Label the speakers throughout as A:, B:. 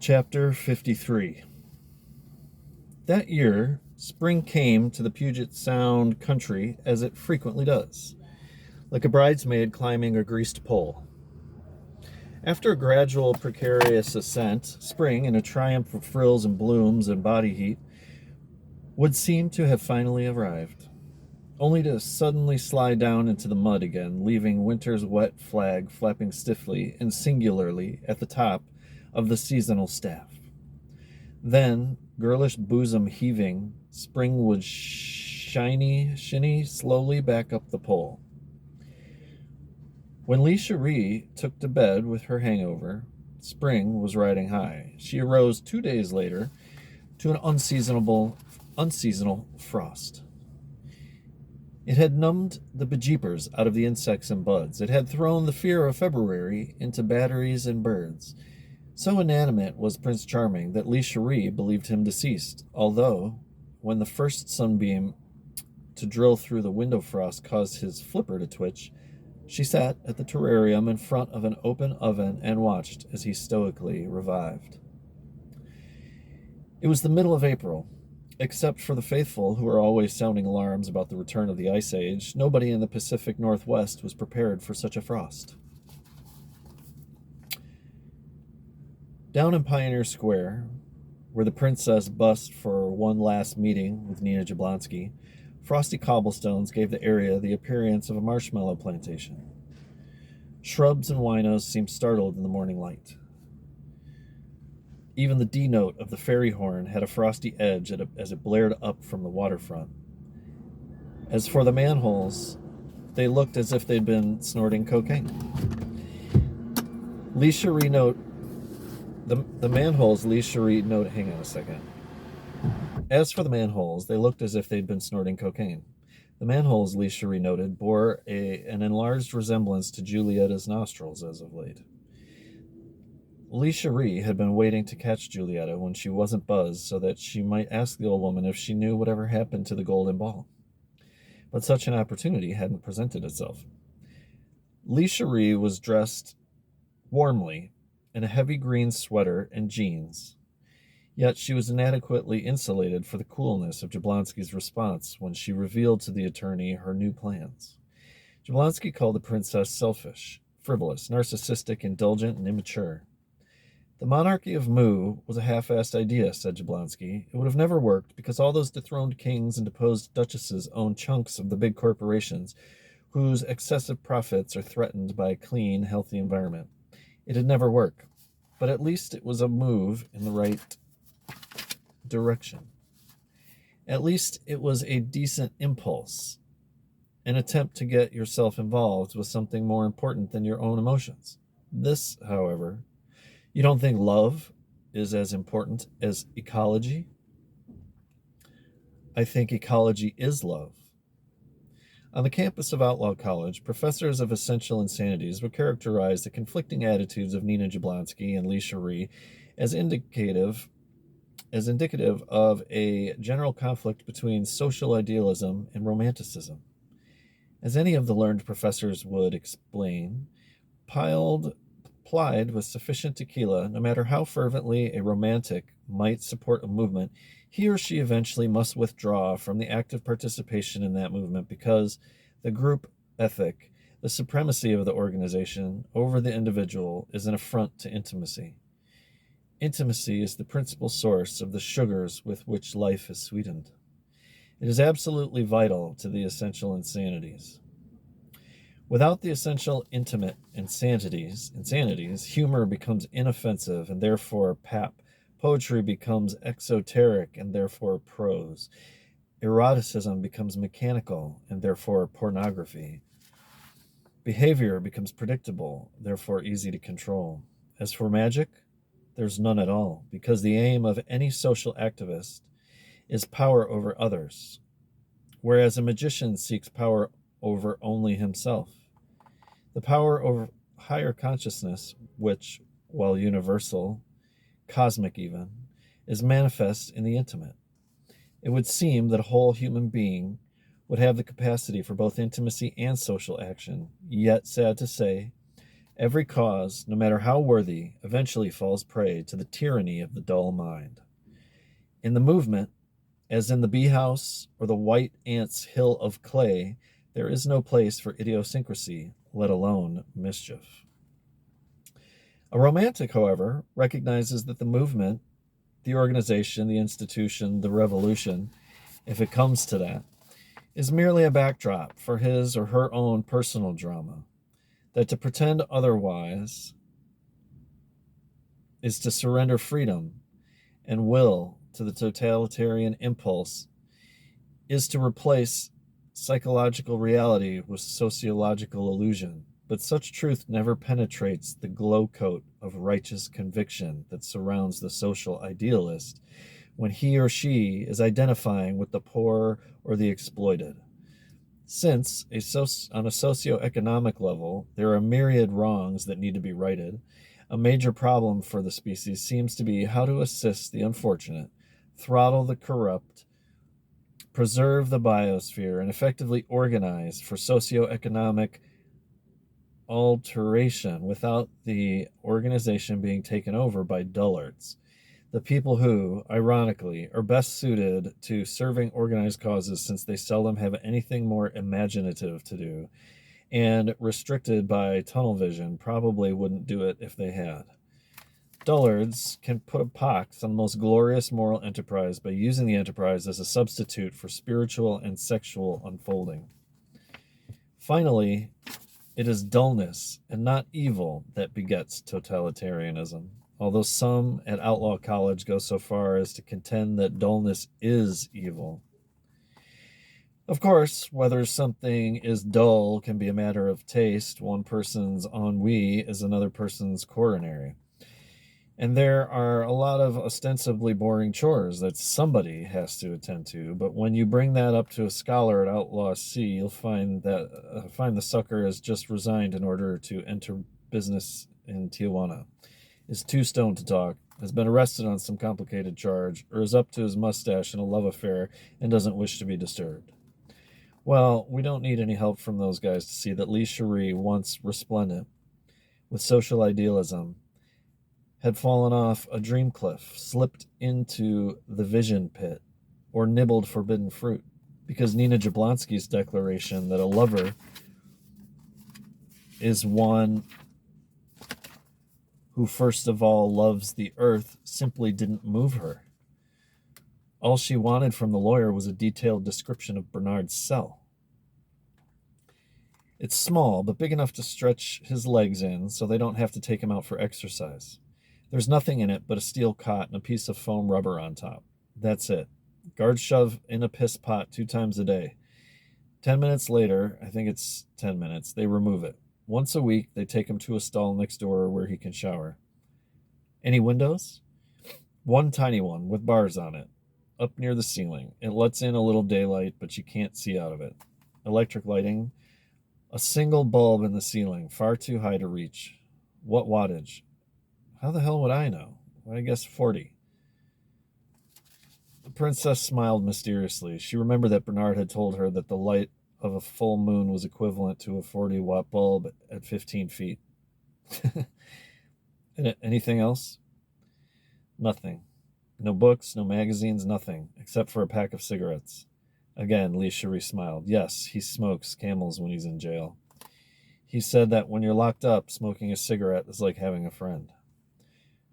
A: Chapter 53. That year, spring came to the Puget Sound country as it frequently does, like a bridesmaid climbing a greased pole. After a gradual, precarious ascent, spring, in a triumph of frills and blooms and body heat, would seem to have finally arrived, only to suddenly slide down into the mud again, leaving winter's wet flag flapping stiffly and singularly at the top of the seasonal staff. Then, girlish bosom heaving, spring would shinny slowly back up the pole. When Lee Cherie took to bed with her hangover, spring was riding high. She arose 2 days later to an unseasonal frost. It had numbed the bejeepers out of the insects and buds. It had thrown the fear of February into batteries and birds. So inanimate was Prince Charming that Lee Cherie believed him deceased, although, when the first sunbeam to drill through the window frost caused his flipper to twitch, she sat at the terrarium in front of an open oven and watched as he stoically revived. It was the middle of April. Except for the faithful who are always sounding alarms about the return of the Ice Age, nobody in the Pacific Northwest was prepared for such a frost. Down in Pioneer Square, where the princess bussed for one last meeting with Nina Jablonski, frosty cobblestones gave the area the appearance of a marshmallow plantation. Shrubs and winos seemed startled in the morning light. Even the D note of the ferry horn had a frosty edge as it blared up from the waterfront. As for the manholes, they looked as if they'd been snorting cocaine. Lee Cherie note, the manholes Lee Cherie note, hang on a second. As for the manholes, they looked as if they'd been snorting cocaine. The manholes, Lee Cherie noted, bore an enlarged resemblance to Giulietta's nostrils as of late. Lee Cherie had been waiting to catch Giulietta when she wasn't buzzed so that she might ask the old woman if she knew whatever happened to the golden ball. But such an opportunity hadn't presented itself. Lee Cherie was dressed warmly in a heavy green sweater and jeans, yet she was inadequately insulated for the coolness of Jablonski's response when she revealed to the attorney her new plans. Jablonski called the princess selfish, frivolous, narcissistic, indulgent, and immature. The monarchy of Mu was a half-assed idea, said Jablonski. It would have never worked because all those dethroned kings and deposed duchesses own chunks of the big corporations whose excessive profits are threatened by a clean, healthy environment. It'd never work, but at least it was a move in the right direction. At least it was a decent impulse, an attempt to get yourself involved with something more important than your own emotions. This, however, you don't think love is as important as ecology? I think ecology is love. On the campus of Outlaw College, professors of essential insanities would characterize the conflicting attitudes of Nina Jablonski and Lee Cherie as indicative of a general conflict between social idealism and romanticism. As any of the learned professors would explain, plied with sufficient tequila, no matter how fervently a romantic might support a movement, he or she eventually must withdraw from the active participation in that movement because the group ethic, the supremacy of the organization over the individual, is an affront to intimacy. Intimacy is the principal source of the sugars with which life is sweetened. It is absolutely vital to the essential insanities. Without the essential intimate insanities, humor becomes inoffensive and therefore pap. Poetry becomes exoteric and therefore prose. Eroticism becomes mechanical and therefore pornography. Behavior becomes predictable, therefore easy to control. As for magic, there's none at all, because the aim of any social activist is power over others, whereas a magician seeks power over only himself. The power over higher consciousness, which, while universal, cosmic even, is manifest in the intimate. It would seem that a whole human being would have the capacity for both intimacy and social action, yet, sad to say, Every cause, no matter how worthy, eventually falls prey to the tyranny of the dull mind. In the movement, as in the bee house or the white ant's hill of clay, there is no place for idiosyncrasy, let alone mischief. A romantic, however, recognizes that the movement, the organization, the institution, the revolution, if it comes to that, is merely a backdrop for his or her own personal drama, that to pretend otherwise is to surrender freedom and will to the totalitarian impulse, is to replace psychological reality with sociological illusion. But such truth never penetrates the glow coat of righteous conviction that surrounds the social idealist when he or she is identifying with the poor or the exploited. Since, on a socioeconomic level, there are myriad wrongs that need to be righted, a major problem for the species seems to be how to assist the unfortunate, throttle the corrupt, preserve the biosphere, and effectively organize for socioeconomic alteration without the organization being taken over by dullards. The people who, ironically, are best suited to serving organized causes since they seldom have anything more imaginative to do, and restricted by tunnel vision, probably wouldn't do it if they had. Dullards can put a pox on the most glorious moral enterprise by using the enterprise as a substitute for spiritual and sexual unfolding. Finally, it is dullness and not evil that begets totalitarianism, although some at Outlaw College go so far as to contend that dullness is evil. Of course, whether something is dull can be a matter of taste. One person's ennui is another person's coronary. And there are a lot of ostensibly boring chores that somebody has to attend to, but when you bring that up to a scholar at Outlaw C, you'll find the sucker has just resigned in order to enter business in Tijuana, is too stoned to talk, has been arrested on some complicated charge, or is up to his mustache in a love affair and doesn't wish to be disturbed. Well, we don't need any help from those guys to see that Lee Cherie, once resplendent with social idealism, had fallen off a dream cliff, slipped into the vision pit, or nibbled forbidden fruit, because Nina Jablonski's declaration that a lover is one who first of all loves the earth simply didn't move her. All she wanted from the lawyer was a detailed description of Bernard's cell. It's small, but big enough to stretch his legs in so they don't have to take him out for exercise. There's nothing in it but a steel cot and a piece of foam rubber on top. That's it. Guards shove in a piss pot 2 times a day. 10 minutes later, I think it's 10 minutes, they remove it. Once a week, they take him to a stall next door where he can shower. Any windows? One tiny one with bars on it, up near the ceiling. It lets in a little daylight, but you can't see out of it. Electric lighting? A single bulb in the ceiling, far too high to reach. What wattage? How the hell would I know? I guess 40. The princess smiled mysteriously. She remembered that Bernard had told her that the light of a full moon was equivalent to a 40-watt bulb at 15 feet. Anything else? Nothing. No books, no magazines, nothing, except for a pack of cigarettes. Again, Lee Cherie smiled. Yes, he smokes Camels when he's in jail. He said that when you're locked up, smoking a cigarette is like having a friend.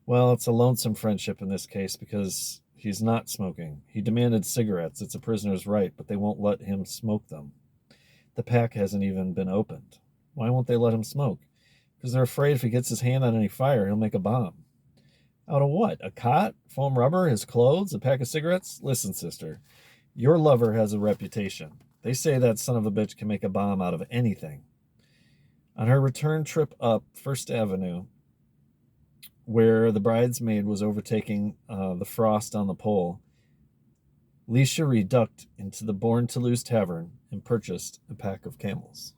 A: Well, it's a lonesome friendship in this case because he's not smoking. He demanded cigarettes. It's a prisoner's right, but they won't let him smoke them. The pack hasn't even been opened. Why won't they let him smoke? Because they're afraid if he gets his hand on any fire, he'll make a bomb. Out of what? A cot? Foam rubber? His clothes? A pack of cigarettes? Listen, sister, your lover has a reputation. They say that son of a bitch can make a bomb out of anything. On her return trip up First Avenue, where the bridesmaid was overtaking the frost on the pole, Lee Cherie ducked into the Born to Lose tavern and purchased a pack of Camels.